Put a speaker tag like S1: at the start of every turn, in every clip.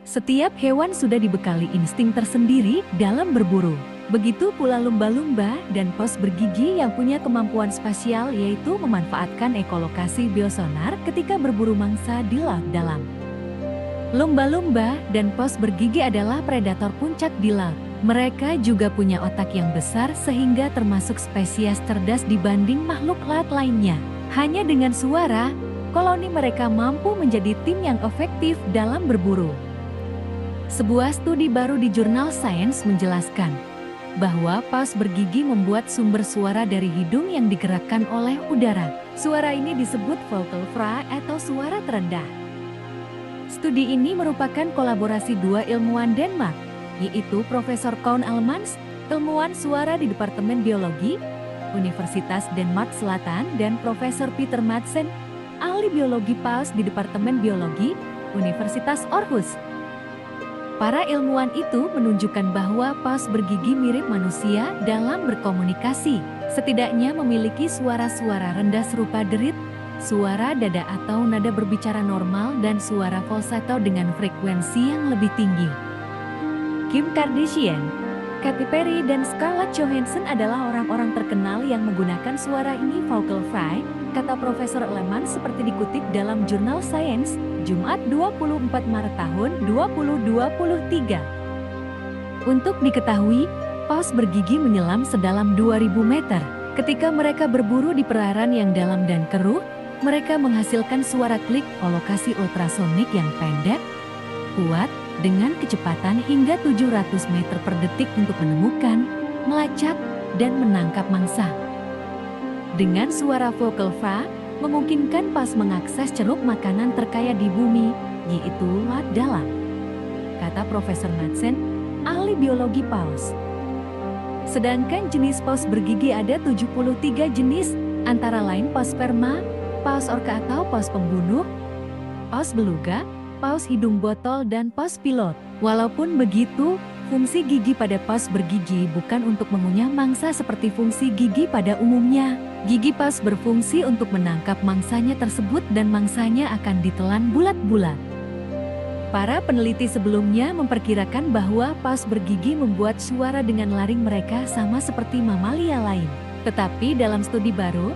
S1: Setiap hewan sudah dibekali insting tersendiri dalam berburu. Begitu pula lumba-lumba dan paus bergigi yang punya kemampuan spasial, yaitu memanfaatkan ekolokasi biosonar ketika berburu mangsa di laut dalam. Lumba-lumba dan paus bergigi adalah predator puncak di laut. Mereka juga punya otak yang besar sehingga termasuk spesies cerdas dibanding makhluk laut lainnya. Hanya dengan suara, koloni mereka mampu menjadi tim yang efektif dalam berburu. Sebuah studi baru di jurnal Science menjelaskan bahwa paus bergigi membuat sumber suara dari hidung yang digerakkan oleh udara. Suara ini disebut vocal fry atau suara terendah. Studi ini merupakan kolaborasi dua ilmuwan Denmark, yaitu Profesor Koen Alemans, ilmuwan suara di Departemen Biologi, Universitas Denmark Selatan, dan Profesor Peter Madsen, ahli biologi paus di Departemen Biologi, Universitas Aarhus. Para ilmuwan itu menunjukkan bahwa paus bergigi mirip manusia dalam berkomunikasi. Setidaknya memiliki suara-suara rendah serupa derit, suara dada atau nada berbicara normal, dan suara falsetto dengan frekuensi yang lebih tinggi. Kim Kardashian, Katy Perry, dan Scarlett Johansson adalah orang-orang terkenal yang menggunakan suara ini vocal fry, kata Profesor Alemans seperti dikutip dalam jurnal Science, Jumat 24 Maret tahun 2023. Untuk diketahui, paus bergigi menyelam sedalam 2000 meter. Ketika mereka berburu di perairan yang dalam dan keruh, mereka menghasilkan suara klik kolokasi ultrasonik yang pendek, kuat, dengan kecepatan hingga 700 meter per detik untuk menemukan, melacak, dan menangkap mangsa. Dengan suara vocal fry, memungkinkan paus mengakses ceruk makanan terkaya di bumi, yaitu laut dalam, kata Profesor Madsen, ahli biologi paus. Sedangkan jenis paus bergigi ada 73 jenis, antara lain paus sperma, paus orca atau paus pembunuh, paus beluga, paus hidung botol, dan paus pilot. Walaupun begitu, fungsi gigi pada paus bergigi bukan untuk mengunyah mangsa seperti fungsi gigi pada umumnya. Gigi paus berfungsi untuk menangkap mangsanya tersebut dan mangsanya akan ditelan bulat-bulat. Para peneliti sebelumnya memperkirakan bahwa paus bergigi membuat suara dengan laring mereka sama seperti mamalia lain. Tetapi dalam studi baru,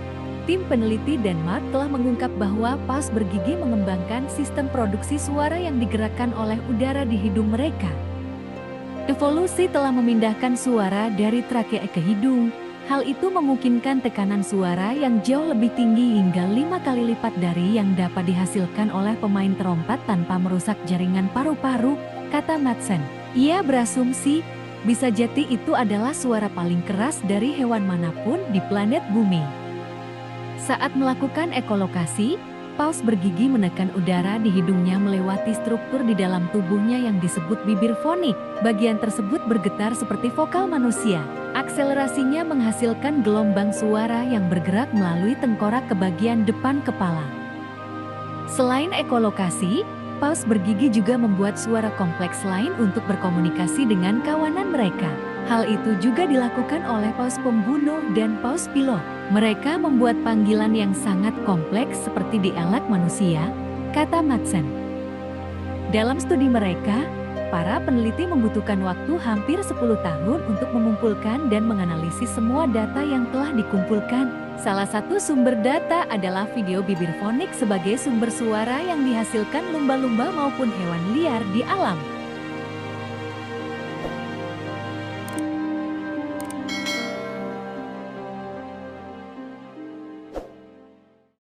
S1: tim peneliti Denmark telah mengungkap bahwa paus bergigi mengembangkan sistem produksi suara yang digerakkan oleh udara di hidung mereka. Evolusi telah memindahkan suara dari trakea ke hidung. Hal itu memungkinkan tekanan suara yang jauh lebih tinggi hingga 5 kali lipat dari yang dapat dihasilkan oleh pemain trompet tanpa merusak jaringan paru-paru, kata Madsen. Ia berasumsi, bisa jadi itu adalah suara paling keras dari hewan manapun di planet bumi. Saat melakukan ekolokasi, paus bergigi menekan udara di hidungnya melewati struktur di dalam tubuhnya yang disebut bibir fonik. Bagian tersebut bergetar seperti vokal manusia. Akselerasinya menghasilkan gelombang suara yang bergerak melalui tengkorak ke bagian depan kepala. Selain ekolokasi, paus bergigi juga membuat suara kompleks lain untuk berkomunikasi dengan kawanan mereka. Hal itu juga dilakukan oleh paus pembunuh dan paus pilot. Mereka membuat panggilan yang sangat kompleks seperti dialek manusia, kata Madsen. Dalam studi mereka, para peneliti membutuhkan waktu hampir 10 tahun untuk mengumpulkan dan menganalisis semua data yang telah dikumpulkan. Salah satu sumber data adalah video bibir fonik sebagai sumber suara yang dihasilkan lumba-lumba maupun hewan liar di alam.